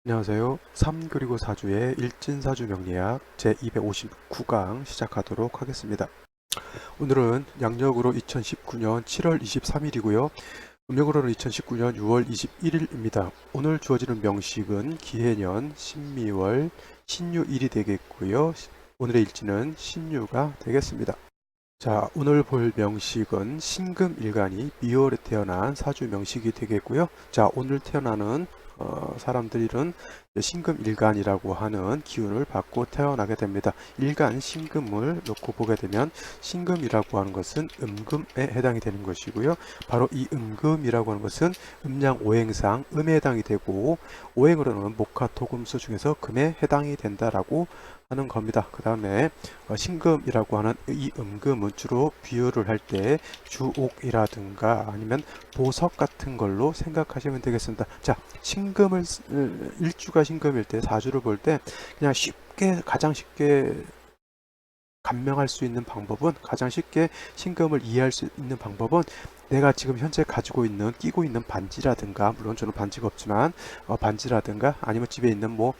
안녕하세요. 3 그리고 4주의 일진사주 명리학 제259강 시작하도록 하겠습니다. 오늘은 양력으로 2019년 7월 23일이고요. 음력으로는 2019년 6월 21일입니다. 오늘 주어지는 명식은 기해년 신미월 신유일이 되겠고요. 오늘의 일지는 신유가 되겠습니다. 자, 오늘 볼 명식은 신금일간이 미월에 태어난 사주 명식이 되겠고요. 자, 오늘 태어나는 사람들은 신금일간이라고 하는 기운을 받고 태어나게 됩니다. 일간 신금을 놓고 보게 되면 신금이라고 하는 것은 음금에 해당이 되는 것이고요. 바로 이 음금이라고 하는 것은 음양 오행상 음에 해당이 되고, 오행으로는 목화토금수 중에서 금에 해당이 된다라고 하는 겁니다. 그 다음에 신금이라고 하는 이 음금은 주로 비유를 할 때 주옥이라든가 아니면 보석 같은 걸로 생각하시면 되겠습니다. 자, 신금을 일주가 신금일 때 사주를 볼 때 그냥 쉽게 가장 쉽게 감명할 수 있는 방법은, 가장 쉽게 신금을 이해할 수 있는 방법은 내가 지금 현재 가지고 있는 끼고 있는 반지라든가, 물론 저는 반지가 없지만 반지라든가 아니면 집에 있는 뭐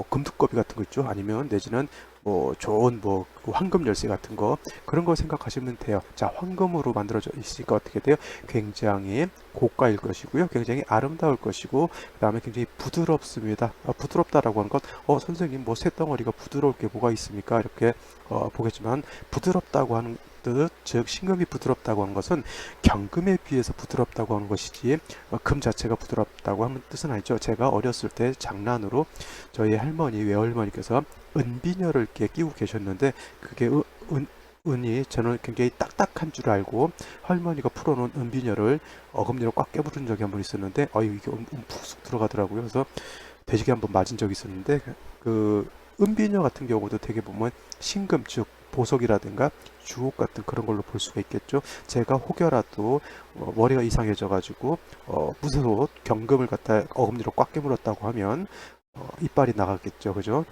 금두꺼비 같은 거 있죠. 아니면 내지는 뭐 좋은 그 황금 열쇠 같은 거, 그런 거 생각하시면 돼요. 자, 황금으로 만들어져 있으니까 어떻게 돼요? 굉장히 고가일 것이고요. 굉장히 아름다울 것이고, 그 다음에 굉장히 부드럽습니다. 부드럽다라고 하는 것, 선생님 뭐 쇳덩어리가 부드러울 게 뭐가 있습니까? 이렇게 보겠지만, 부드럽다고 하는 뜻, 즉 신금이 부드럽다고 하는 것은 경금에 비해서 부드럽다고 하는 것이지 금 자체가 부드럽다고 하는 뜻은 아니죠. 제가 어렸을 때 장난으로 저희 할머니, 외할머니께서 은비녀를 이렇게 끼고 계셨는데, 그게 은이 저는 굉장히 딱딱한 줄 알고 할머니가 풀어놓은 은비녀를 어금니로 꽉 깨부른 적이 한 번 있었는데, 이게 푹 들어가더라고요. 그래서 돼지게 한번 맞은 적이 있었는데, 그 은비녀 같은 경우도 되게 보면 신금, 즉 보석이라든가 주옥 같은 그런 걸로 볼 수가 있겠죠. 제가 혹여라도 머리가 이상해져 가지고 무서워 경금을 갖다 어금니로 꽉 깨물었다고 하면 이빨이 나갔겠죠. 그죠?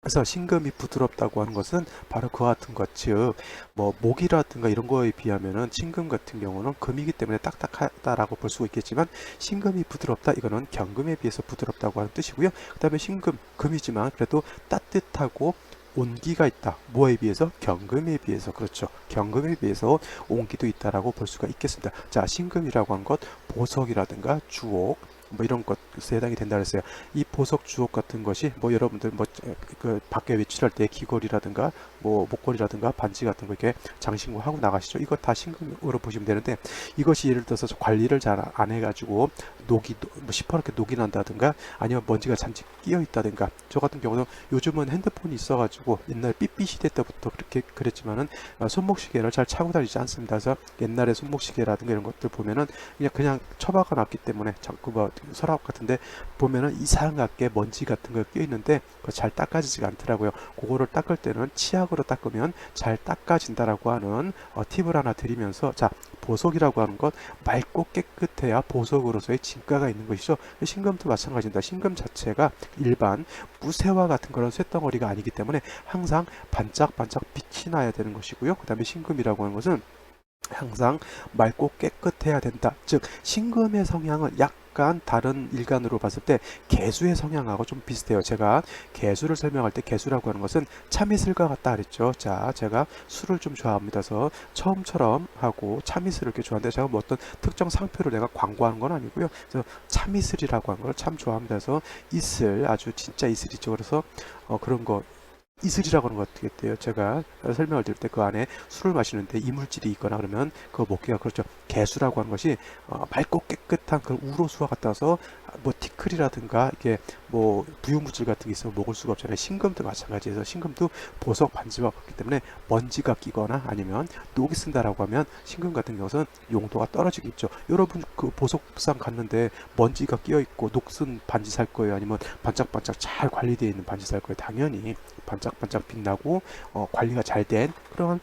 그래서 신금이 부드럽다고 하는 것은 바로 그와 같은 것, 즉, 뭐, 목이라든가 이런 거에 비하면은 신금 같은 경우는 금이기 때문에 딱딱하다라고 볼 수가 있겠지만, 신금이 부드럽다, 이거는 경금에 비해서 부드럽다고 하는 뜻이고요. 그 다음에 신금, 금이지만 그래도 따뜻하고 온기가 있다. 뭐에 비해서? 경금에 비해서. 그렇죠. 경금에 비해서 온기도 있다라고 볼 수가 있겠습니다. 자, 신금이라고 하는 것, 보석이라든가 주옥, 뭐 이런 것에 해당이 된다 그랬어요. 이 보석 주옥 같은 것이 뭐 여러분들 뭐 그 밖에 외출할 때 귀걸이라든가 뭐 목걸이라든가 반지 같은 거 이렇게 장신구 하고 나가시죠. 이거 다 신금으로 보시면 되는데, 이것이 예를 들어서 관리를 잘 안 해가지고 녹이 뭐 시퍼렇게 녹이 난다든가 아니면 먼지가 잔뜩 끼어 있다든가, 저 같은 경우는 요즘은 핸드폰이 있어가지고 옛날 삐삐 시대 때부터 그렇게 그랬지만은 손목시계를 잘 차고 다니지 않습니다. 그래서 옛날에 손목시계라든가 이런 것들 보면은 그냥 처박아 놨기 때문에 자꾸 뭐 서랍 같은데 보면은 이상하게 먼지 같은 거 끼어 있는데 그거 잘 닦아지지가 않더라고요. 그거를 닦을 때는 치약으로 닦으면 잘 닦아진다라고 하는 팁을 하나 드리면서, 자, 보석이라고 하는 것, 맑고 깨끗해야 보석으로서의 진가가 있는 것이죠. 신금도 마찬가지입니다. 신금 자체가 일반 무쇠와 같은 그런 쇳덩어리가 아니기 때문에 항상 반짝반짝 빛이 나야 되는 것이고요. 그 다음에 신금이라고 하는 것은 항상 맑고 깨끗해야 된다. 즉 신금의 성향은 약간 다른 일간으로 봤을 때 개수의 성향하고 좀 비슷해요. 제가 개수를 설명할 때 개수라고 하는 것은 참이슬과 같다 그랬죠. 자, 제가 술을 좀 좋아합니다. 그래서 처음처럼 하고 참이슬을 이렇게 좋아하는데, 제가 뭐 어떤 특정 상표를 내가 광고하는 건 아니고요. 그래서 참이슬이라고 하는 걸 참 좋아합니다. 그래서 이슬, 아주 진짜 이슬이죠. 그래서 그런 거 이슬이라고 하는 것 같겠대요. 제가 설명을 드릴 때 그 안에 술을 마시는데 이물질이 있거나 그러면 그 먹기가 그렇죠. 개수라고 하는 것이 맑고 깨끗한 그 우로수와 같아서 뭐 티클이라든가 이게 뭐 부유물질 같은 게 있으면 먹을 수가 없잖아요. 신금도 마찬가지에서 신금도 보석 반지와 같기 때문에 먼지가 끼거나 아니면 녹이 쓴다라고 하면 신금 같은 경우는 용도가 떨어지겠죠. 여러분 그 보석상 갔는데 먼지가 끼어 있고 녹슨 반지 살 거예요? 아니면 반짝반짝 잘 관리되어 있는 반지 살 거예요? 당연히 반짝반짝 빛나고 관리가 잘 된 그런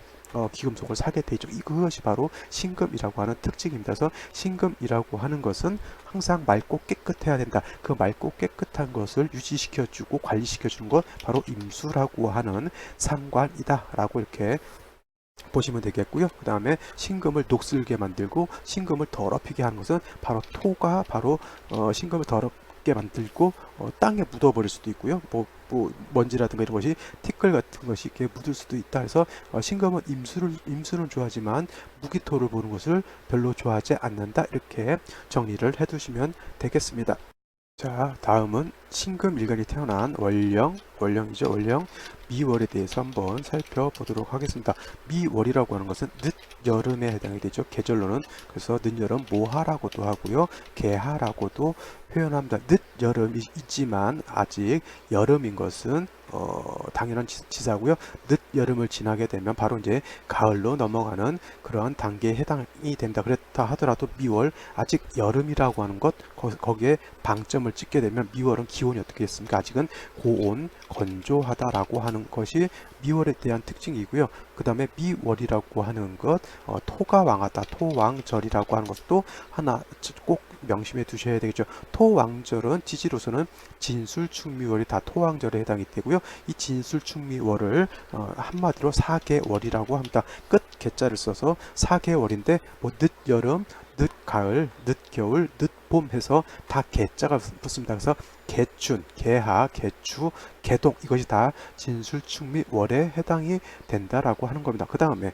기금속을 사게 되죠. 이것이 바로 신금이라고 하는 특징입니다. 그래서 신금이라고 하는 것은 항상 맑고 깨끗해야 된다. 그 맑고 깨끗한 것을 유지시켜주고 관리시켜주는 것, 바로 임수라고 하는 상관이다라고 이렇게 보시면 되겠고요. 그 다음에 신금을 녹슬게 만들고 신금을 더럽히게 하는 것은 바로 토가 바로 신금을 묻게 만들고 땅에 묻어버릴 수도 있고요. 먼지라든가 이런 것이 티끌 같은 것이 이렇게 묻을 수도 있다 해서 신금은 임수는 좋아하지만 무기토를 보는 것을 별로 좋아하지 않는다, 이렇게 정리를 해두시면 되겠습니다. 자, 다음은 신금일간이 태어난 월령이죠. 월령 미월에 대해서 한번 살펴보도록 하겠습니다. 미월이라고 하는 것은 늦여름에 해당이 되죠. 계절로는. 그래서 늦여름 모하라고도 하고요. 개하라고도 표현합니다. 늦여름이 있지만 아직 여름인 것은 당연한 지사고요. 늦여름을 지나게 되면 바로 이제 가을로 넘어가는 그러한 단계에 해당이 된다. 그렇다 하더라도 미월 아직 여름이라고 하는 것, 거기에 방점을 찍게 되면 미월은 기온이 어떻게 됐습니까? 아직은 고온, 건조하다라고 하는 것이 미월에 대한 특징이고요. 그 다음에 미월이라고 하는 것, 토가 왕하다, 토왕절이라고 하는 것도 하나 꼭 명심해 두셔야 되겠죠. 토왕절은 지지로서는 진술충미월이 다 토왕절에 해당이 되고요. 이 진술충미월을 한마디로 사계월이라고 합니다. 끝 개자를 써서 사계월인데 늦여름, 늦가을, 늦겨울, 늦봄 해서 다 개자가 붙습니다. 그래서 개춘, 개하, 개추, 개동, 이것이 다 진술충미월에 해당이 된다라고 하는 겁니다. 그 다음에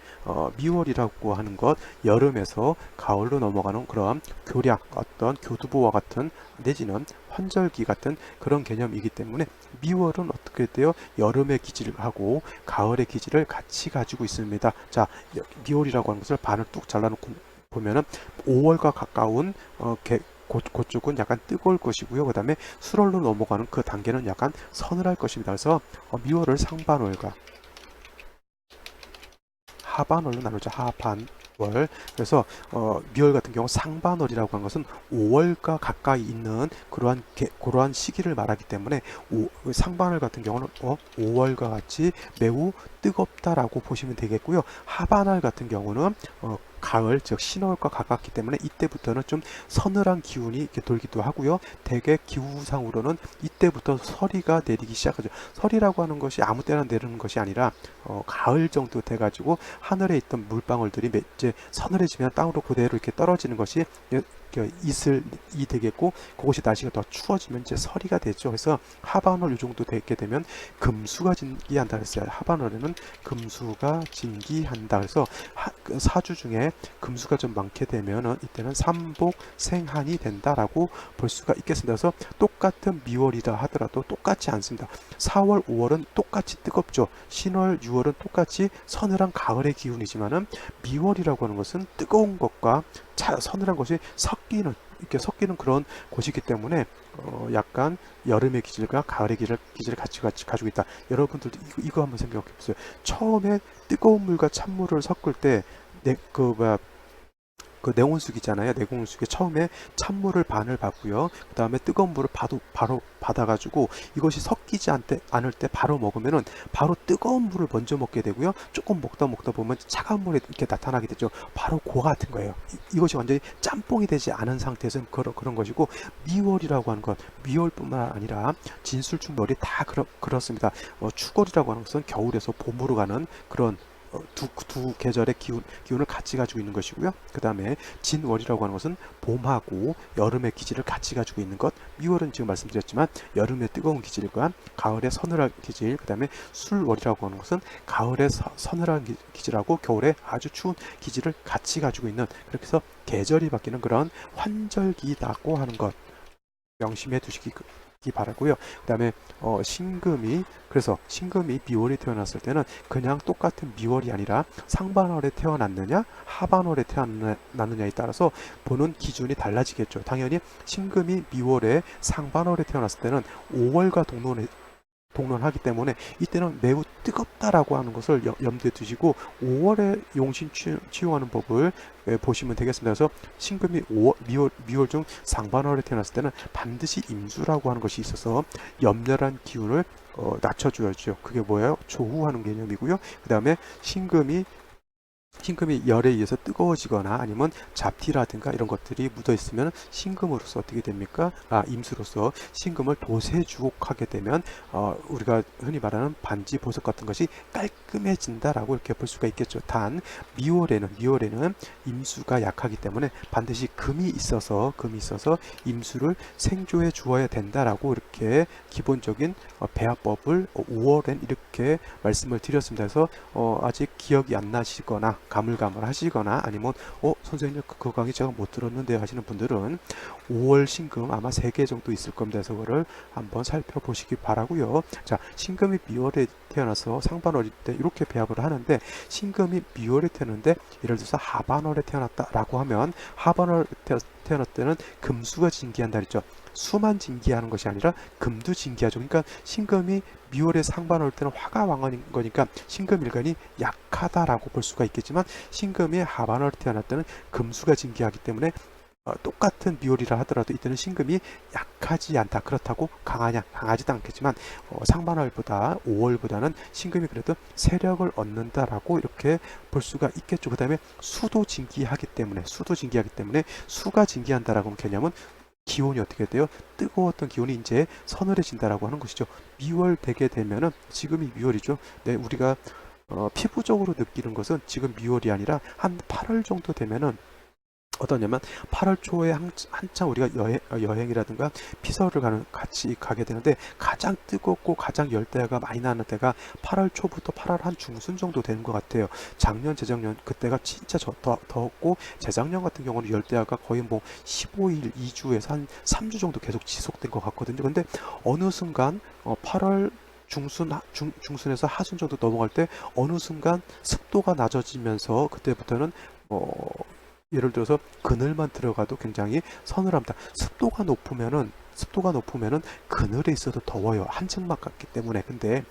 미월이라고 하는 것, 여름에서 가을로 넘어가는 그런 교량, 어떤 교두보와 같은 내지는 환절기 같은 그런 개념이기 때문에 미월은 어떻게 돼요? 여름의 기질을 하고 가을의 기질을 같이 가지고 있습니다. 자, 미월이라고 하는 것을 반을 뚝 잘라놓고 보면은 5월과 가까운 그쪽은 약간 뜨거울 것이고요. 그 다음에 수월로 넘어가는 그 단계는 약간 서늘할 것입니다. 그래서 미월을 상반월과 하반월로 나누죠. 하반월. 그래서 미월 같은 경우 상반월이라고 하는 것은 5월과 가까이 있는 그러한 시기를 말하기 때문에 상반월 같은 경우는 5월과 같이 매우 뜨겁다라고 보시면 되겠고요. 하반월 같은 경우는 가을, 즉 신월과 가깝기 때문에 이때부터는 좀 서늘한 기운이 이렇게 돌기도 하고요. 대개 기후상으로는 이때부터 서리가 내리기 시작하죠. 서리라고 하는 것이 아무 때나 내리는 것이 아니라 가을 정도 돼가지고 하늘에 있던 물방울들이 이제 서늘해지면 땅으로 그대로 이렇게 떨어지는 것이 이슬이 되겠고, 그것이 날씨가 더 추워지면 이제 서리가 되죠. 그래서 하반월 이 정도 되게 되면 금수가 진기한다 그랬어요. 하반월에는 금수가 진기한다. 그래서 그 사주 중에 금수가 좀 많게 되면은 이때는 삼복 생한이 된다라고 볼 수가 있겠습니다. 그래서 똑같은 미월이라 하더라도 똑같지 않습니다. 4월, 5월은 똑같이 뜨겁죠. 신월, 6월은 똑같이 서늘한 가을의 기운이지만은 미월이라고 하는 것은 뜨거운 것과 서늘한 것이 이렇게 섞이는 그런 곳이기 때문에 약간 여름의 기질과 가을의 기질을 같이 가지고 있다. 여러분들도 이거 한번 생각해 보세요. 처음에 뜨거운 물과 찬물을 섞을 때 그 냉온수기잖아요. 냉온수기 처음에 찬물을 반을 받고요. 그 다음에 뜨거운 물을 바로 받아가지고 이것이 섞이지 않을 때 바로 먹으면은 바로 뜨거운 물을 먼저 먹게 되고요. 조금 먹다 보면 차가운 물이 이렇게 나타나게 되죠. 바로 그거 같은 거예요. 이것이 완전히 짬뽕이 되지 않은 상태에서는 그런 것이고, 미월이라고 하는 것, 미월뿐만 아니라 진술충월이 다 그렇습니다. 추월이라고 하는 것은 겨울에서 봄으로 가는 그런 두 계절의 기운을 같이 가지고 있는 것이고요. 그 다음에 진월이라고 하는 것은 봄하고 여름의 기질을 같이 가지고 있는 것. 미월은 지금 말씀드렸지만 여름의 뜨거운 기질과 가을의 서늘한 기질, 그 다음에 술월이라고 하는 것은 가을의 서늘한 기질하고 겨울의 아주 추운 기질을 같이 가지고 있는, 그렇게 해서 계절이 바뀌는 그런 환절기라고 하는 것 명심해 두시기 바라고요. 그 다음에 그래서 신금이 미월에 태어났을 때는 그냥 똑같은 미월이 아니라 상반월에 태어났느냐 하반월에 태어났느냐에 따라서 보는 기준이 달라지겠죠. 당연히 신금이 미월에 상반월에 태어났을 때는 5월과 동론하기 때문에 이때는 매우 뜨겁다라고 하는 것을 염두에 두시고 5월에 용신 치용하는 법을 보시면 되겠습니다. 그래서 신금이 미월 중 상반월에 태어났을 때는 반드시 임수라고 하는 것이 있어서 염렬한 기운을 낮춰줘야죠. 그게 뭐예요? 조후하는 개념이고요. 그 다음에 신금이 신금이 열에 의해서 뜨거워지거나 아니면 잡티라든가 이런 것들이 묻어 있으면 신금으로서 어떻게 됩니까? 임수로서 신금을 도세주옥하게 되면 우리가 흔히 말하는 반지 보석 같은 것이 깔끔해진다라고 이렇게 볼 수가 있겠죠. 단 미월에는 임수가 약하기 때문에 반드시 금이 있어서 임수를 생조해 주어야 된다라고 이렇게 기본적인 배합법을 5월엔 이렇게 말씀을 드렸습니다. 그래서 아직 기억이 안 나시거나 가물가물하시거나 아니면 선생님 그 강의 제가 못 들었는데 하시는 분들은 5월 신금 아마 3개 정도 있을 겁니다. 그래서 그거를 한번 살펴보시기 바라고요. 자, 신금이 미월에 태어나서 상반월일 때 이렇게 배합을 하는데, 신금이 미월에 태어났는데 예를 들어서 하반월에 태어났다라고 하면 하반월에 태어날 때는 금수가 징기한다 그랬죠. 수만 징기하는 것이 아니라 금도 징기하죠. 그러니까 신금이 미월에 상반월 때는 화가 왕한인 거니까 신금일간이 약하다라고 볼 수가 있겠지만, 신금이 하반월에 태어날 때는 금수가 징기하기 때문에 똑같은 미월이라 하더라도 이때는 신금이 약하지 않다. 그렇다고 강하지도 않겠지만 상반월보다 5월보다는 신금이 그래도 세력을 얻는다라고 이렇게 볼 수가 있겠죠. 그 다음에 수도 징기하기 때문에 수가 징기한다라고 하는 개념은 기온이 어떻게 돼요? 뜨거웠던 기온이 이제 서늘해진다라고 하는 것이죠. 미월 되게 되면은, 지금이 미월이죠. 네, 우리가 피부적으로 느끼는 것은 지금 미월이 아니라 한 8월 정도 되면은 어떠냐면, 8월 초에 한창 우리가 여행이라든가 피서를 같이 가게 되는데, 가장 뜨겁고 가장 열대야가 많이 나는 때가 8월 초부터 8월 한 중순 정도 되는 것 같아요. 작년, 재작년 그때가 진짜 더웠고, 재작년 같은 경우는 열대야가 거의 뭐 15일, 2주에서 한 3주 정도 계속 지속된 것 같거든요. 근데 어느 순간 8월 중순에서 하순 정도 넘어갈 때 어느 순간 습도가 낮아지면서 그때부터는 예를 들어서 그늘만 들어가도 굉장히 서늘합니다. 습도가 높으면은 그늘에 있어도 더워요. 한층막 같기 때문에. 근데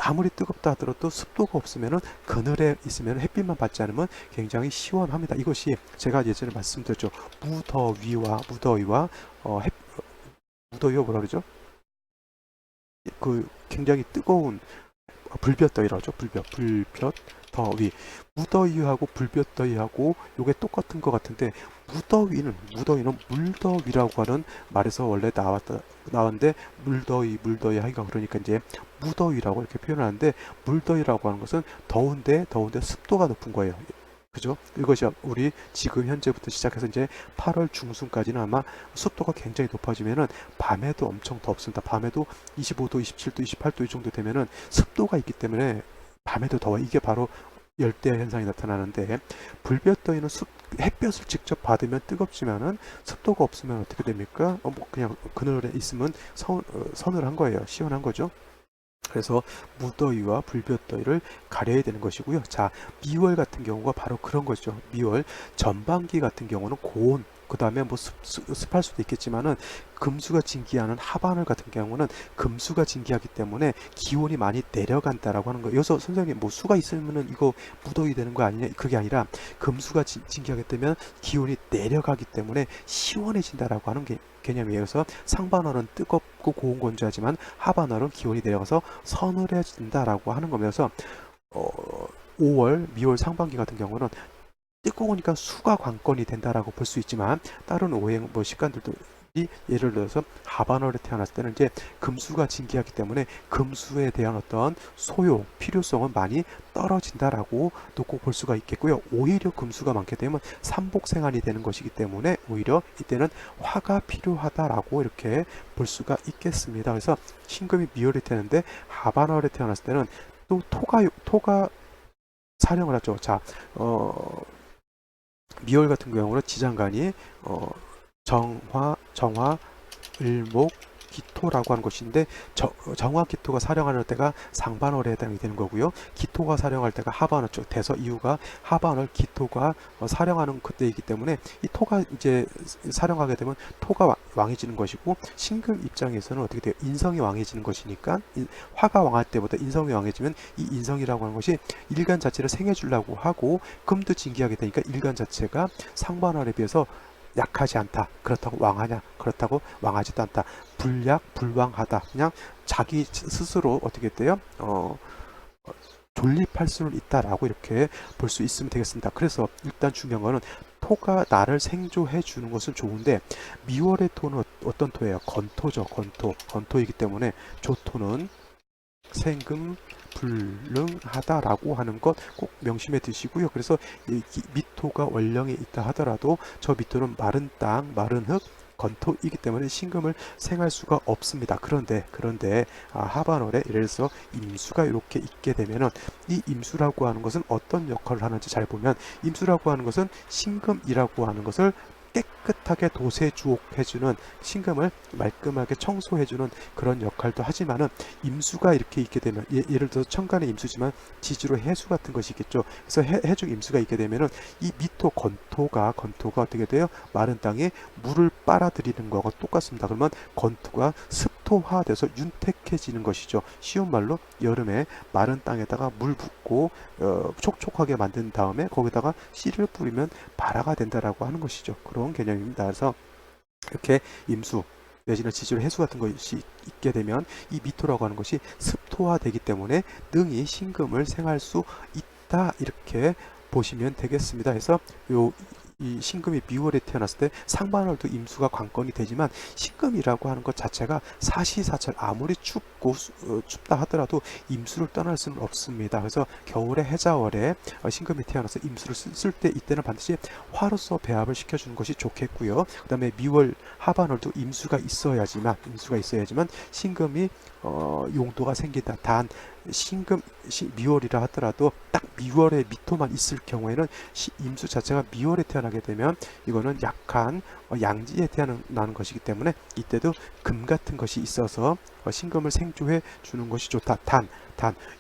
아무리 뜨겁다 하더라도 습도가 없으면은 그늘에 있으면 햇빛만 받지 않으면 굉장히 시원합니다. 이것이 제가 예전에 말씀드렸죠. 무더위와 뭐라 그러죠? 그 굉장히 뜨거운 불볕더위라죠. 불볕 더위. 무더위하고 불볕더위하고 요게 똑같은 것 같은데, 무더위는 물더위라고 하는 말에서 원래 나왔는데, 물더위 하기가 그러니까 이제 무더위라고 이렇게 표현하는데, 물더위라고 하는 것은 더운데 습도가 높은 거예요. 그죠? 이것이 우리 지금 현재부터 시작해서 이제 8월 중순까지는 아마 습도가 굉장히 높아지면은 밤에도 엄청 덥습니다. 밤에도 25도, 27도, 28도 이 정도 되면은 습도가 있기 때문에 밤에도 더워. 이게 바로 열대 현상이 나타나는데, 불볕더위는 햇볕을 직접 받으면 뜨겁지만은 습도가 없으면 어떻게 됩니까? 그냥 그늘에 있으면 서늘한 거예요. 시원한 거죠. 그래서 무더위와 불볕더위를 가려야 되는 것이고요. 자, 미월 같은 경우가 바로 그런 거죠. 미월 전반기 같은 경우는 고온, 그 다음에 뭐 습할 수도 있겠지만은, 금수가 징기하는 하반월 같은 경우는 금수가 징기하기 때문에 기온이 많이 내려간다라고 하는 거예요. 여기서 선생님 뭐 수가 있으면은 이거 무더위 되는 거 아니냐? 그게 아니라 금수가 징기하게 되면 기온이 내려가기 때문에 시원해진다라고 하는 게 개념이에요. 그래서 상반월은 뜨겁고 고온 건조하지만 하반월은 기온이 내려가서 서늘해진다라고 하는 거면서 5월, 미월 상반기 같은 경우는 뜨거우니까 수가 관건이 된다라고 볼 수 있지만, 다른 오행 식간들도 예를 들어서 하반월에 태어났을 때는 이제 금수가 징기하기 때문에 금수에 대한 어떤 필요성은 많이 떨어진다라고 놓고 볼 수가 있겠고요. 오히려 금수가 많게 되면 삼복생환이 되는 것이기 때문에 오히려 이때는 화가 필요하다라고 이렇게 볼 수가 있겠습니다. 그래서 신금이 미월에 태어났는데 하반월에 태어났을 때는 또 토가 사령을 하죠. 자, 미월 같은 경우는 지장간이 정화, 을목, 기토라고 하는 것인데, 정화 기토가 사령하는 때가 상반월에 해당이 되는 거고요. 기토가 사령할 때가 하반월 쪽 돼서, 이유가 하반월 기토가 사령하는 그때이기 때문에 이 토가 이제 사령하게 되면 토가 왕해지는 것이고, 신금 입장에서는 어떻게 돼요? 인성이 왕해지는 것이니까, 화가 왕할 때보다 인성이 왕해지면 이 인성이라고 하는 것이 일간 자체를 생해주려고 하고, 금도 징기하게 되니까 일간 자체가 상반월에 비해서 약하지 않다. 그렇다고 왕하냐? 그렇다고 왕하지도 않다. 불약불왕하다. 그냥 자기 스스로 어떻게 돼요? 존립할 수는 있다라고 이렇게 볼 수 있으면 되겠습니다. 그래서 일단 중요한 거는 토가 나를 생조해 주는 것은 좋은데 미월의 토는 어떤 토예요? 건토죠. 건토이기 때문에 조토는 생금 불능하다라고 하는 것 꼭 명심해 두시고요. 그래서 이 미토가 원령에 있다 하더라도 저 미토는 마른 땅, 마른 흙, 건토이기 때문에 신금을 생할 수가 없습니다. 그런데 하반월에 예를 들어서 임수가 이렇게 있게 되면은 이 임수라고 하는 것은 어떤 역할을 하는지 잘 보면 임수라고 하는 것은 신금이라고 하는 것을 깨끗하게 도세주옥해주는 신금을 말끔하게 청소해주는 그런 역할도 하지만은 임수가 이렇게 있게 되면 예를 들어 천간의 임수지만 지지로 해수 같은 것이 있겠죠. 그래서 해중 임수가 있게 되면은 이 미토 건토가 어떻게 돼요? 마른 땅에 물을 빨아들이는 거하고 똑같습니다. 그러면 건토가 습토화돼서 윤택해지는 것이죠. 쉬운 말로 여름에 마른 땅에다가 물 붓고 촉촉하게 만든 다음에 거기다가 씨를 뿌리면 발화가 된다라고 하는 것이죠. 그런 개념입니다. 그래서 이렇게 임수 내지는 지지로 해수 같은 것이 있게 되면 이 미토라고 하는 것이 습토화되기 때문에 능히 신금을 생할 수 있다 이렇게 보시면 되겠습니다. 그래서 이 신금이 미월에 태어났을 때 상반월도 임수가 관건이 되지만 신금이라고 하는 것 자체가 사시사철 아무리 춥다 하더라도 임수를 떠날 수는 없습니다. 그래서 겨울에 해자월에 신금이 태어나서 임수를 쓸 때 이때는 반드시 화로서 배합을 시켜주는 것이 좋겠고요. 그 다음에 미월 하반월도 임수가 있어야지만 신금이 용도가 생긴다. 단 신금 미월이라 하더라도 딱 미월에 미토만 있을 경우에는 임수 자체가 미월에 태어나게 되면 이거는 약한 양지에 태어나는 것이기 때문에 이때도 금 같은 것이 있어서 신금을 생조해 주는 것이 좋다. 단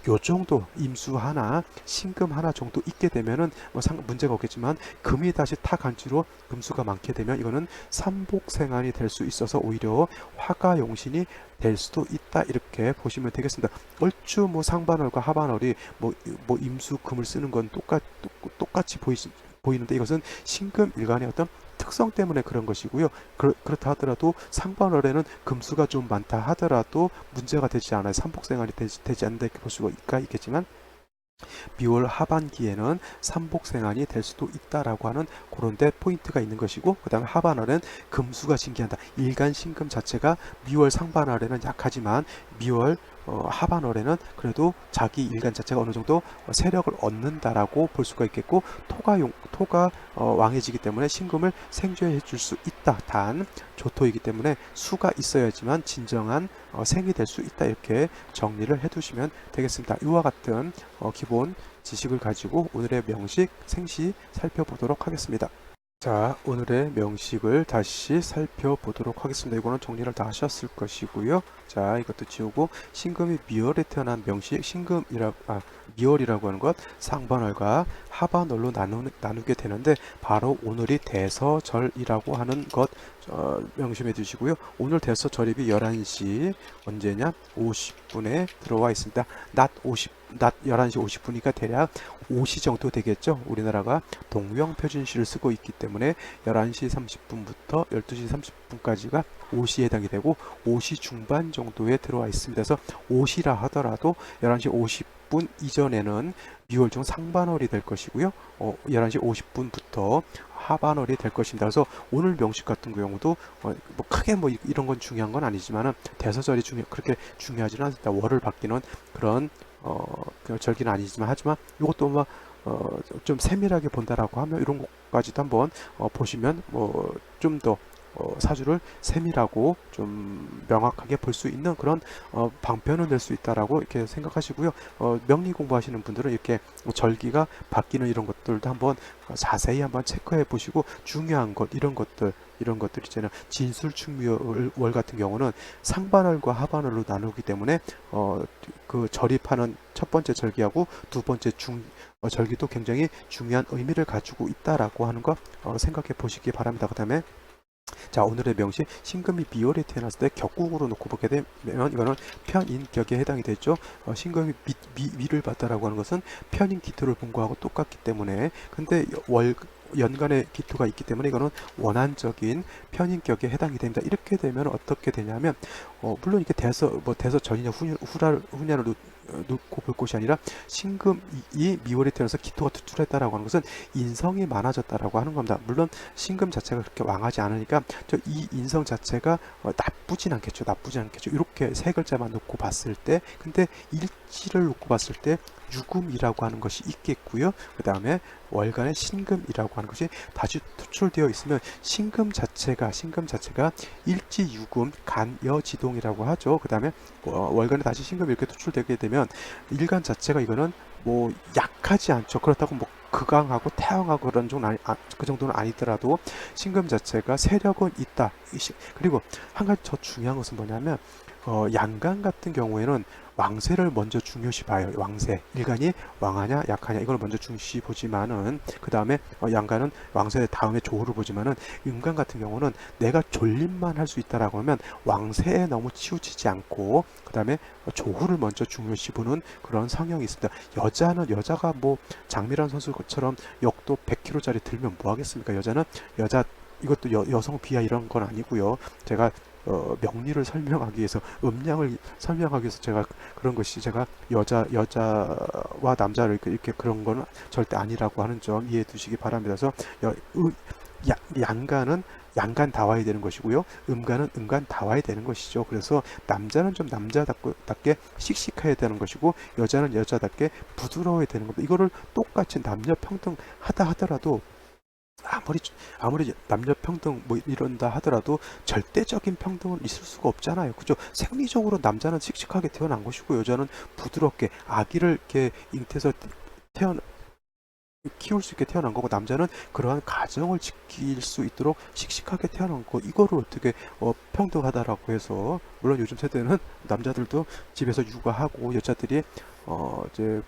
요 정도 임수 하나 신금 하나 정도 있게 되면은 뭐 문제가 없겠지만 금이 다시 타간지로 금수가 많게 되면 이거는 삼복생안이 될 수 있어서 오히려 화가용신이 될 수도 있다 이렇게 보시면 되겠습니다. 얼추 뭐 상반월과 하반월이 뭐 임수 금을 쓰는 건 똑같이 보이는데 이것은 신금 일간의 어떤 특성 때문에 그런 것이고요. 그렇다 하더라도 상반월에는 금수가 좀 많다 하더라도 문제가 되지 않아요. 삼복생활이 되지 않는다 이렇게 볼 수가 있겠지만 미월 하반기에는 삼복생안이 될 수도 있다라고 하는 그런 데 포인트가 있는 것이고 그 다음에 하반월은 금수가 신기한다. 일간 신금 자체가 미월 상반월에는 약하지만 미월 하반월에는 그래도 자기 일간 자체가 어느 정도 세력을 얻는다라고 볼 수가 있겠고 토가 왕해지기 때문에 신금을 생조해 줄 수 있다. 단 조토이기 때문에 수가 있어야지만 진정한 생이 될 수 있다. 이렇게 정리를 해 두시면 되겠습니다. 이와 같은 기본 지식을 가지고 오늘의 명식 생시 살펴보도록 하겠습니다. 자, 오늘의 명식을 다시 살펴보도록 하겠습니다. 이거는 정리를 다 하셨을 것이고요. 자, 이것도 지우고 신금이 미월에 태어난 명식 미월이라고 하는 것 상반월과 하반월로 나누게 되는데 바로 오늘이 대서절이라고 하는 것 명심해 두시고요. 오늘 대서절입이 11시 언제냐? 50분에 들어와 있습니다. 낮 11시 50분이니까 대략 5시 정도 되겠죠. 우리나라가 동명표준시를 쓰고 있기 때문에 11시 30분부터 12시 30분까지가 5시에 해당이 되고 5시 중반 정도에 들어와 있습니다. 그래서 5시라 하더라도 11시 50분 이전에는 미월중 상반월이 될 것이고요. 11시 50분부터 하반월이 될 것입니다. 그래서 오늘 명식 같은 경우도 뭐 크게 뭐 이런 건 중요한 건 아니지만은 대서절이 그렇게 중요하지는 않습니다. 월을 바뀌는 그런 절기는 아니지만 하지만 이것도 뭐 좀 세밀하게 본다라고 하면 이런 것까지도 한번 보시면 뭐 좀 더 사주를 세밀하고 좀 명확하게 볼 수 있는 그런 방편을 낼 수 있다라고 이렇게 생각하시고요. 명리 공부하시는 분들은 이렇게 절기가 바뀌는 이런 것들도 한번 자세히 한번 체크해 보시고 중요한 것 이런 것들 있잖아요. 진술충묘월 같은 경우는 상반월과 하반월로 나누기 때문에 그 절입하는 첫 번째 절기하고 두 번째 절기도 굉장히 중요한 의미를 가지고 있다라고 하는 거 생각해 보시기 바랍니다. 그 다음에 자, 오늘의 명시 신금이 미월에 태어났을 때 격국으로 놓고 보게 되면 이거는 편인격에 해당이 되죠. 신금이 미를 봤다라고 하는 것은 편인 기토를 본 거하고 똑같기 때문에 근데 연간의 기토가 있기 때문에 이거는 원한적인 편인격에 해당이 됩니다. 이렇게 되면 어떻게 되냐면 물론 이게 대서 전이냐 후냐를 놓고 볼 것이 아니라 신금이 미월이 태어나서 기토가 투출했다라고 하는 것은 인성이 많아졌다라고 하는 겁니다. 물론 신금 자체가 그렇게 왕하지 않으니까 이 인성 자체가 나쁘진 않겠죠. 이렇게 세 글자만 놓고 봤을 때, 근데 일지를 놓고 봤을 때 유금이라고 하는 것이 있겠고요. 그 다음에 월간의 신금이라고 하는 것이 다시 투출되어 있으면 신금 자체가 일지유금 간여지동이라고 하죠. 그 다음에 월간에 다시 신금이 이렇게 투출되게 되면 일간 자체가 이거는 뭐 약하지 않죠. 그렇다고 뭐 극강하고 태양하고 그런 정도는 그 정도는 아니더라도 신금 자체가 세력은 있다. 그리고 한 가지 더 중요한 것은 뭐냐면 양간 같은 경우에는 왕세를 먼저 중요시 봐요. 왕세. 일간이 왕하냐 약하냐 이걸 먼저 중시 보지만은 그 다음에 양간은 왕세 다음에 조후를 보지만은 음간 같은 경우는 내가 졸림만 할 수 있다라고 하면 왕세에 너무 치우치지 않고 그 다음에 조후를 먼저 중요시 보는 그런 성향이 있습니다. 여자가 뭐 장미란 선수처럼 역도 100kg짜리 들면 뭐 하겠습니까? 여자 이것도 여성 비하 이런 건 아니고요. 제가 명리를 설명하기 위해서 음양을 설명하기 위해서 제가 그런 것이 제가 여자와 남자를 이렇게 그런 거는 절대 아니라고 하는 점 이해해 두시기 바랍니다. 그래서 양간은 양간 다와야 되는 것이고요. 음간은 음간 다와야 되는 것이죠. 그래서 남자는 좀 남자답게 씩씩해야 되는 것이고 여자는 여자답게 부드러워야 되는 겁니다. 이거를 똑같이 남녀 평등하다 하더라도 아무리 남녀 평등 뭐 이런다 하더라도 절대적인 평등은 있을 수가 없잖아요. 그죠? 생리적으로 남자는 씩씩하게 태어난 것이고 여자는 부드럽게 아기를 이렇게 잉태해서 키울 수 있게 태어난 거고 남자는 그러한 가정을 지킬 수 있도록 씩씩하게 태어난 거 이거를 어떻게 평등하다라고 해서 물론 요즘 세대는 남자들도 집에서 육아하고 여자들이 이제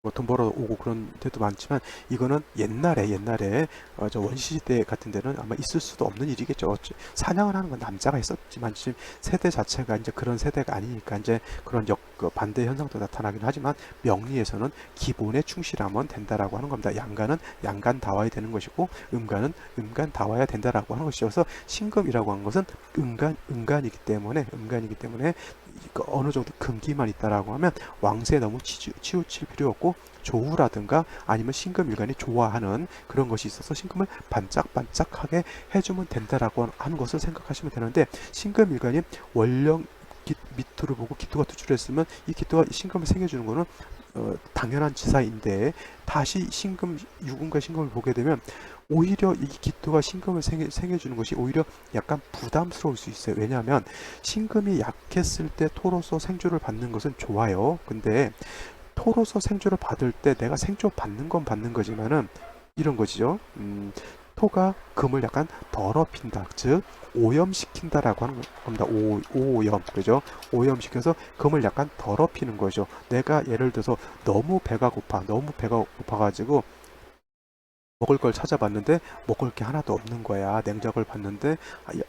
뭐 돈 벌어 오고 그런 데도 많지만 이거는 옛날에 저 원시시대 같은 데는 아마 있을 수도 없는 일이겠죠. 사냥을 하는 건 남자가 있었지만 지금 세대 자체가 이제 그런 세대가 아니니까 이제 그런 그 반대 현상도 나타나긴 하지만 명리에서는 기본에 충실하면 된다라고 하는 겁니다. 양간은 양간 다와야 되는 것이고 음간은 음간 다와야 된다라고 하는 것이죠. 그래서 신금이라고 하는 것은 음간이기 때문에 어느 정도 금기만 있다라고 하면 왕세에 너무 치우칠 필요 없고 조후라든가 아니면 신금일간이 좋아하는 그런 것이 있어서 신금을 반짝반짝하게 해주면 된다라고 하는 것을 생각하시면 되는데 신금일간이 원령 밑으로 보고 기토가 투출했으면 이 기토가 신금을 생겨주는 거는 당연한 지사인데 다시 유금과 신금을 보게 되면 오히려 이 기토가 신금을 생겨주는 것이 오히려 약간 부담스러울 수 있어요. 왜냐하면 신금이 약했을 때 토로서 생조를 받는 것은 좋아요. 근데 토로서 생조를 받을 때 내가 생조 받는 건 받는 거지만은 이런 것이죠. 토가 금을 약간 더럽힌다. 즉 오염시킨다라고 하는 겁니다. 오염. 그죠? 오염시켜서 금을 약간 더럽히는 거죠. 내가 예를 들어서 너무 배가 고파가지고 먹을 걸 찾아봤는데 먹을 게 하나도 없는 거야. 냉장고를 봤는데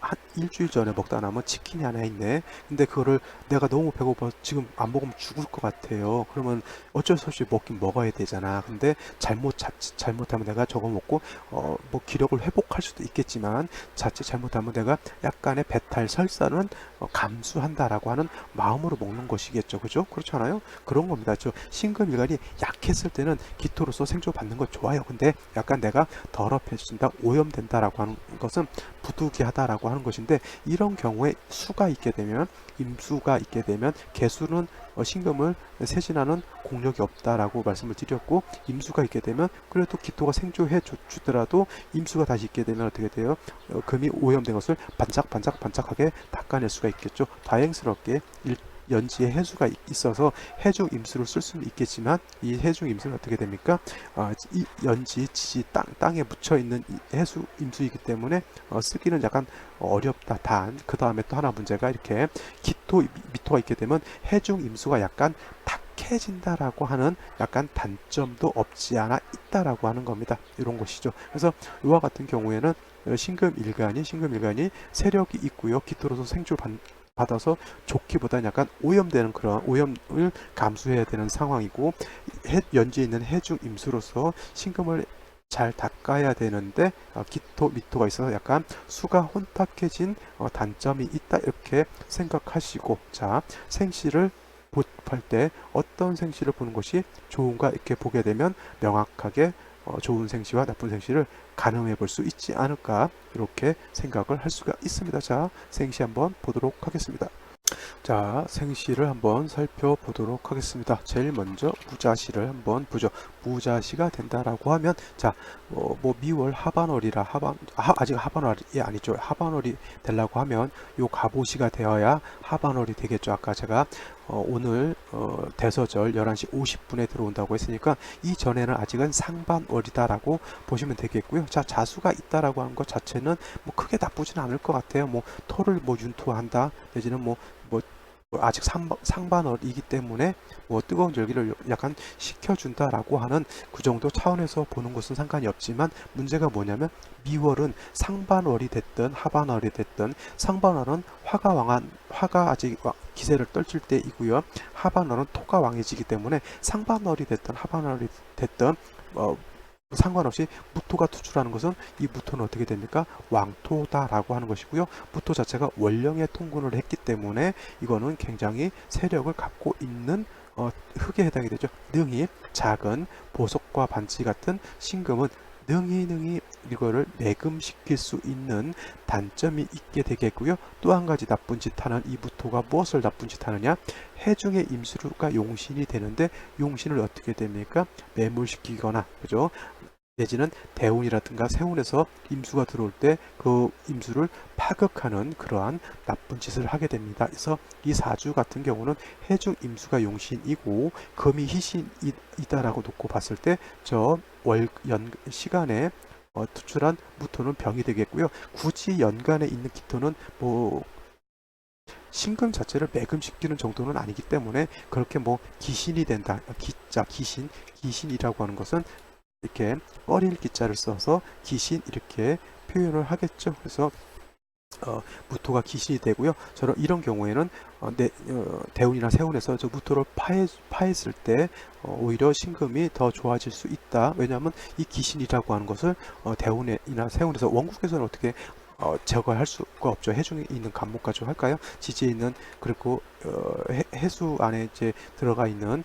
한 일주일 전에 먹다 남은 치킨이 하나 있네. 근데 그거를 내가 너무 배고파 지금 안 먹으면 죽을 것 같아요. 그러면 어쩔 수 없이 먹긴 먹어야 되잖아. 근데 잘못하면 내가 저거 먹고 뭐 기력을 회복할 수도 있겠지만 자칫 잘못하면 내가 약간의 배탈 설사는 감수한다라고 하는 마음으로 먹는 것이겠죠. 그죠? 그렇잖아요. 그런 겁니다. 저 신금일간이 약했을 때는 기토로서 생존받는 거 좋아요. 근데 약간 내가 더럽혀진다, 오염된다라고 하는 것은 부득이하다라고 하는 것인데 이런 경우에 수가 있게 되면 임수가 있게 되면 개수는 신금을 세진하는 공력이 없다라고 말씀을 드렸고 임수가 있게 되면 그래도 기토가 생조해 주더라도 임수가 다시 있게 되면 어떻게 돼요? 금이 오염된 것을 반짝반짝하게 닦아낼 수가 있겠죠. 다행스럽게 연지에 해수가 있어서 해중 임수를 쓸 수는 있겠지만 이 해중 임수는 어떻게 됩니까? 이 연지 지지 땅에 묻혀 있는 해수 임수이기 때문에 쓰기는 약간 어렵다. 단 그 다음에 또 하나 문제가 이렇게 미토가 있게 되면 해중 임수가 약간 탁해진다라고 하는 약간 단점도 없지 않아 있다라고 하는 겁니다. 이런 것이죠. 그래서 이와 같은 경우에는 신금일간이 세력이 있고요. 기토로서 생주 받아서 좋기보다는 약간 오염되는 그런 오염을 감수해야 되는 상황이고 연지에 있는 해중 임수로서 신금을 잘 닦아야 되는데 기토, 미토가 있어서 약간 수가 혼탁해진 단점이 있다 이렇게 생각하시고, 자, 생시를 볼 때 어떤 생시를 보는 것이 좋은가 이렇게 보게 되면 명확하게 좋은 생시와 나쁜 생시를 가늠해 볼 수 있지 않을까 이렇게 생각을 할 수가 있습니다. 자, 생시 한번 보도록 하겠습니다. 자, 생시를 한번 살펴보도록 하겠습니다. 제일 먼저 무자시를 한번 보죠. 무자시가 된다라고 하면, 자, 뭐 미월 하반월이라 아직 하반월이 아니죠. 하반월이 되려고 하면 요 갑오시가 되어야 하반월이 되겠죠. 아까 제가 오늘 대서절 11시 50분에 들어온다고 했으니까 이 전에는 아직은 상반월이다라고 보시면 되겠고요. 자, 자수가 있다라고 하는 것 자체는 뭐 크게 나쁘지는 않을 것 같아요. 뭐 토를 뭐 윤토한다 내지는 뭐 아직 상반월이기 때문에 뭐 뜨거운 열기를 약간 식혀준다라고 하는 그 정도 차원에서 보는 것은 상관이 없지만, 문제가 뭐냐면 미월은 상반월이 됐든 하반월이 됐든, 상반월은 화가 아직 기세를 떨칠 때이고요. 하반월은 토가 왕해지기 때문에 상반월이 됐든 하반월이 됐든 상관없이 무토가 투출하는 것은, 이 무토는 어떻게 됩니까? 왕토다라고 하는 것이고요. 무토 자체가 원령에 통군을 했기 때문에 이거는 굉장히 세력을 갖고 있는 흙에 해당이 되죠. 능히 작은 보석과 반지 같은 신금은 능히 이거를 매금시킬 수 있는 단점이 있게 되겠고요. 또 한 가지 나쁜 짓 하는 이 무토가 무엇을 나쁜 짓 하느냐? 해중의 임수가 용신이 되는데, 용신을 어떻게 됩니까? 매몰시키거나, 그죠? 내지는 대운이라든가 세운에서 임수가 들어올 때 그 임수를 파극하는 그러한 나쁜 짓을 하게 됩니다. 그래서 이 사주 같은 경우는 해중 임수가 용신이고 금이 희신이다라고 놓고 봤을 때 저 시간에 투출한 무토는 병이 되겠고요. 굳이 연간에 있는 기토는 뭐 신금 자체를 매금시키는 정도는 아니기 때문에 그렇게 뭐 기신이 된다. 기신이라고 하는 것은 이렇게 꺼릴 기자를 써서 기신 이렇게 표현을 하겠죠. 그래서 무토가 기신이 되고요. 저는 이런 경우에는 대운이나 세운에서 저 무토를 파했을 때 오히려 신금이 더 좋아질 수 있다. 왜냐하면 이 기신이라고 하는 것을 대운이나 세운에서, 원국에서는 어떻게 제거할 수가 없죠. 해중에 있는 간목 가지고 할까요? 지지에 있는, 그리고 해수 안에 이제 들어가 있는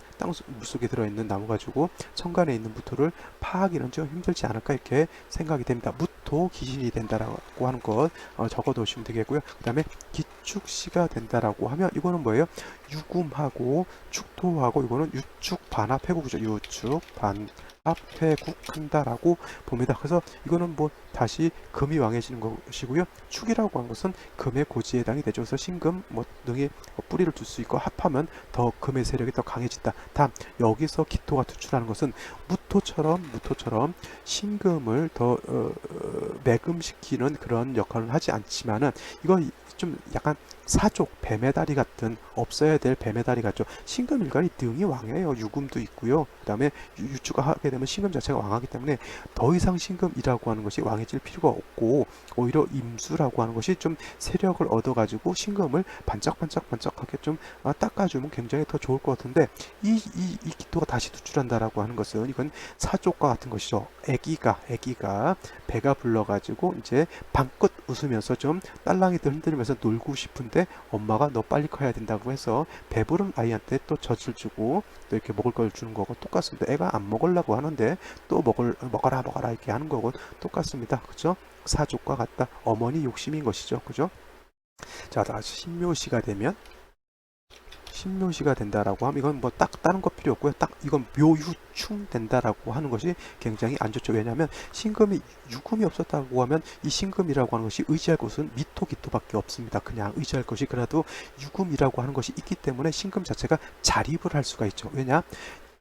물속에 들어있는 나무 가지고 천간에 있는 무토를 파하기는 좀 힘들지 않을까 이렇게 생각이 됩니다. 무토 기신이 된다라고 하는 것 적어 놓으시면 되겠고요. 그 다음에 기축시가 된다라고 하면 이거는 뭐예요? 유금하고 축토하고, 이거는 유축 반합 회국이죠. 유축 반합 회국한다라고 봅니다. 그래서 이거는 뭐 다시 금이 왕해지는 것이고요. 축이라고 하는 것은 금의 고지에 해당이 되죠. 그래서 신금 뭐 등에 뿌리를 둘 수 있고, 합하면 더 금의 세력이 더 강해진다. 다음, 여기서 기토가 투출하는 것은 무토처럼 신금을 더 매금시키는 그런 역할을 하지 않지만은, 이건 좀 약간 사족, 뱀의 다리 같은, 없어야 될 뱀의 다리 같죠. 신금 일간이 등이 왕해요. 유금도 있고요. 그 다음에 유축가 하게 되면 신금 자체가 왕하기 때문에 더 이상 신금이라고 하는 것이 왕해질 필요가 없고, 오히려 임수라고 하는 것이 좀 세력을 얻어가지고 신금을 반짝반짝하게 좀 닦아주면 굉장히 더 좋을 것 같은데, 이 기토가 다시 투출한다라고 하는 것은, 이건 사족과 같은 것이죠. 애기가 배가 불러가지고 이제 방긋 웃으면서 좀 딸랑이들 흔들면서 놀고 싶은데, 엄마가 너 빨리 커야 된다고 해서 배부른 아이한테 또 젖을 주고 또 이렇게 먹을 걸 주는 거고 똑같습니다. 애가 안 먹으려고 하는데 또 먹어라 이렇게 하는 거고 똑같습니다. 그죠? 사족과 같다. 어머니 욕심인 것이죠. 그죠? 자, 다시 신묘시가 되면, 신묘시가 된다라고 하면 이건 뭐 딱 다른 거 필요 없고요. 딱 이건 묘유충 된다라고 하는 것이 굉장히 안 좋죠. 왜냐하면 신금이 유금이 없었다고 하면 이 신금이라고 하는 것이 의지할 곳은 미토 기토밖에 없습니다. 그냥 의지할 것이, 그래도 유금이라고 하는 것이 있기 때문에 신금 자체가 자립을 할 수가 있죠. 왜냐?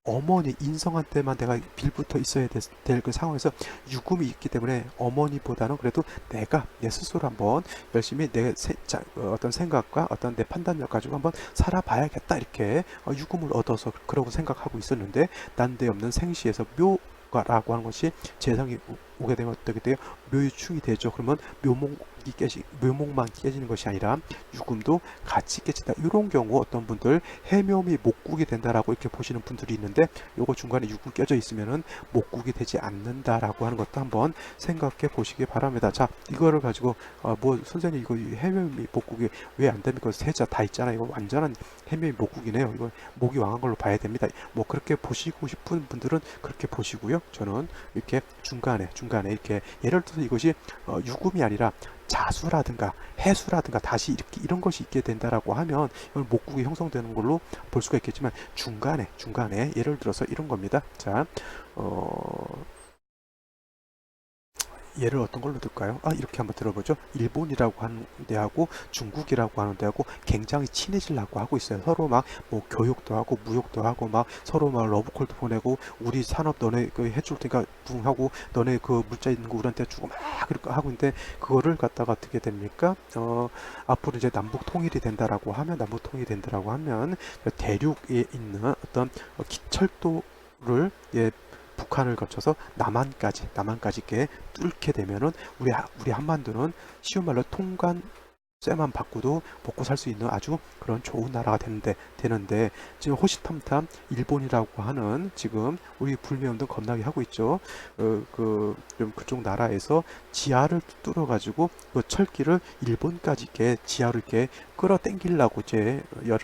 어머니 인성한테만 내가 빌붙어 있어야 될 그 상황에서 유금이 있기 때문에 어머니보다는 그래도 내가 내 스스로 한번 열심히 내 어떤 생각과 어떤 내 판단력 가지고 한번 살아봐야겠다 이렇게 유금을 얻어서 그러고 생각하고 있었는데, 난데없는 생시에서 묘가라고 하는 것이 재성이 오게 되면 어떻게 돼요? 묘유충이 되죠. 그러면 묘목만 깨지는 것이 아니라 유금도 같이 깨진다. 이런 경우 어떤 분들 해묘미 목국이 된다라고 이렇게 보시는 분들이 있는데, 요거 중간에 유금 깨져 있으면은 목국이 되지 않는다라고 하는 것도 한번 생각해 보시기 바랍니다. 자, 이거를 가지고 뭐 선생님 이거 해묘미 목국이 왜 안 됩니까? 세자 다 있잖아요. 이거 완전한 해묘미 목국이네요. 이거 목이 왕한 걸로 봐야 됩니다. 뭐 그렇게 보시고 싶은 분들은 그렇게 보시고요. 저는 이렇게 중간에 이렇게 예를 들어서 이것이 유금이 아니라 자수라든가 해수라든가 다시 이렇게 이런 것이 있게 된다라고 하면 이건 목국이 형성되는 걸로 볼 수가 있겠지만, 중간에 예를 들어서 이런 겁니다. 자, 예를 어떤 걸로 들까요? 이렇게 한번 들어보죠. 일본이라고 하는 데하고 중국이라고 하는 데하고 굉장히 친해지려고 하고 있어요. 서로 막 뭐 교육도 하고 무역도 하고 막 서로 막 러브콜도 보내고, 우리 산업 너네 그 해줄 테니까 부응하고, 너네 그 물자 있는 거 우리한테 주고 막 그렇게 하고 있는데, 그거를 갖다가 어떻게 됩니까? 앞으로 이제 남북 통일이 된다라고 하면 대륙에 있는 어떤 기철도를 북한을 거쳐서 남한까지 이렇게 뚫게 되면은 우리 한반도는 쉬운 말로 통관 쇠만 받고도 먹고 살 수 있는 아주 그런 좋은 나라가 되는데 지금 호시탐탐 일본이라고 하는, 지금 우리 불매운동 겁나게 하고 있죠. 좀 그쪽 나라에서 지하를 뚫어 가지고 그 철길을 일본까지 이렇게 지하를 이렇게 끌어당기려고 이제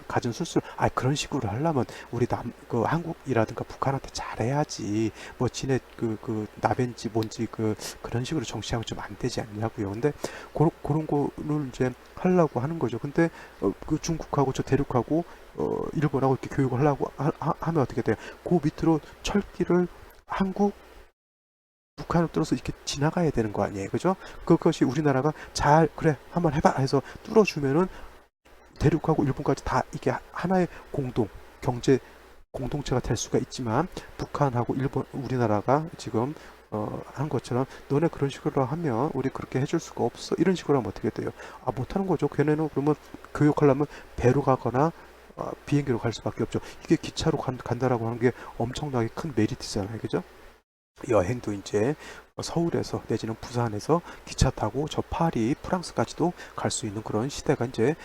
가진 술술, 그런 식으로 하려면 우리 한국이라든가 북한한테 잘해야지. 뭐 지네 나벤지 뭔지 그런 식으로 정치하면 좀 안 되지 않냐고요. 근데 그런 거를 이제 하려고 하는 거죠. 근데 그 중국하고 저 대륙하고 일본하고 이렇게 교육을 하려고 하면 어떻게 돼요? 그 밑으로 철길을 북한을 뚫어서 이렇게 지나가야 되는 거 아니에요, 그죠? 그것이 우리나라가 잘 그래 한번 해봐 해서 뚫어주면은 대륙하고 일본까지 다 이게 하나의 경제 공동체가 될 수가 있지만, 북한하고 우리나라가 지금 한 것처럼 너네 그런 식으로 하면 우리 그렇게 해줄 수가 없어, 이런 식으로 하면 어떻게 돼요? 못하는 거죠. 걔네는 그러면 교육하려면 배로 가거나 비행기로 갈 수밖에 없죠. 이게 기차로 간다라고 하는 게 엄청나게 큰 메리트잖아요, 그죠? 여행도 이제 서울에서 내지는 부산에서 기차 타고 저 파리, 프랑스까지도 갈 수 있는 그런 시대가 이제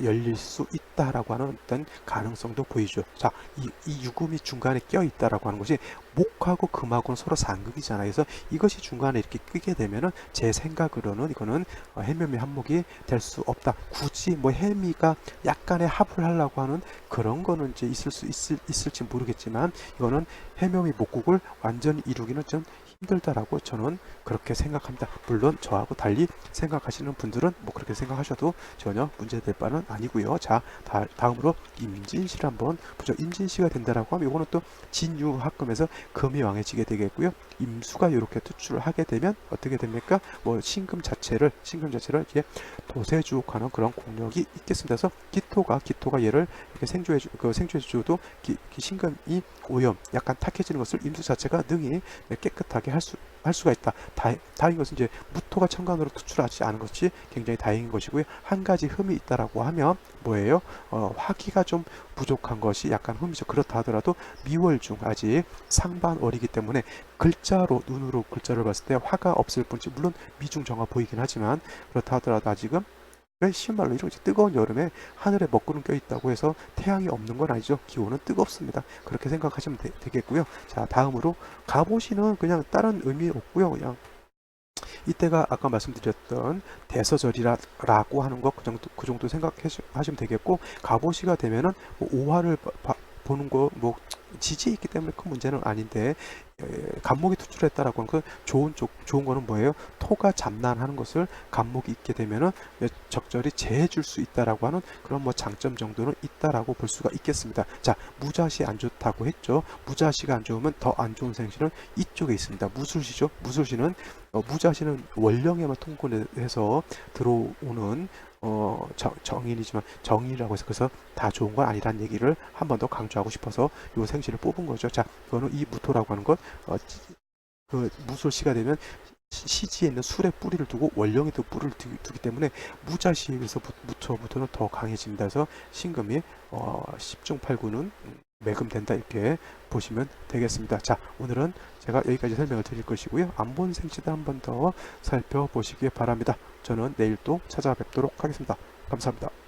열릴 수 있다라고 하는 어떤 가능성도 보이죠. 자, 이 유금이 중간에 껴 있다라고 하는 것이 목하고 금하고는 서로 상극이잖아요. 그래서 이것이 중간에 이렇게 끼게 되면은 제 생각으로는 이거는 해묘미 한목이 될 수 없다. 굳이 뭐 해미가 약간의 합을 하려고 하는 그런 거는 이제 있을지 모르겠지만, 이거는 해묘미 목국을 완전히 이루기는 좀 힘들다라고 저는 그렇게 생각합니다. 물론 저하고 달리 생각하시는 분들은 뭐 그렇게 생각하셔도 전혀 문제될 바는 아니고요. 자, 다음으로 임진시를 한번 보죠. 임진시가 된다라고 하면 이거는 또 진유합금에서 금이 왕해지게 되겠고요. 임수가 이렇게 투출을 하게 되면 어떻게 됩니까? 뭐 신금 자체를 이제 도세주옥하는 그런 공력이 있겠습니다. 그래서 기토가 얘를 이렇게 생조해줘도 신금이 오염, 약간 탁해지는 것을 임수 자체가 능히 깨끗하게 할 수가 있다. 다행인 것은 이제 무토가 천간으로 투출하지 않은 것이 굉장히 다행인 것이고요. 한 가지 흠이 있다라고 하면 뭐예요? 화기가 좀 부족한 것이 약간 흠이죠. 그렇다 하더라도 미월중 아직 상반월이기 때문에 눈으로 글자를 봤을 때 화가 없을 뿐이지, 물론 미중정화 보이긴 하지만, 그렇다 하더라도 아직은 쉬운 말로 이렇게 뜨거운 여름에 하늘에 먹구름 껴있다고 해서 태양이 없는 건 아니죠. 기온은 뜨겁습니다. 그렇게 생각하시면 되겠고요. 자, 다음으로 갑오시는 그냥 다른 의미 없고요. 그냥 이때가 아까 말씀드렸던 대서절이라고 하는 것 그 정도 생각하시면 되겠고, 갑오시가 되면은 뭐 오화를 보는 거 뭐 지지에 있기 때문에 큰 문제는 아닌데, 간목이 투출했다라고 하는 건 좋은 거는 뭐예요? 토가 잠난하는 것을 간목이 있게 되면은 적절히 재해줄 수 있다라고 하는 그런 뭐 장점 정도는 있다라고 볼 수가 있겠습니다. 자, 무자시 안 좋다고 했죠. 무자시가 안 좋으면 더 안 좋은 생신은 이쪽에 있습니다. 무술시죠. 무자시는 원령에만 통근해서 들어오는 정인이지만, 정인이라고 해서 그래서 다 좋은 건 아니란 얘기를 한 번 더 강조하고 싶어서 요 생신을 뽑은 거죠. 자, 이거는 이 무토라고 하는 것, 그 무술시가 되면 시지에 있는 술의 뿌리를 두고 원령에도 뿌리를 두기 때문에 무자시에서 무토는 더 강해집니다. 그래서 신금이 10중 8구는 매금된다 이렇게 보시면 되겠습니다. 자, 오늘은 제가 여기까지 설명을 드릴 것이고요. 안 본 생지도 한 번 더 살펴보시기 바랍니다. 저는 내일 또 찾아뵙도록 하겠습니다. 감사합니다.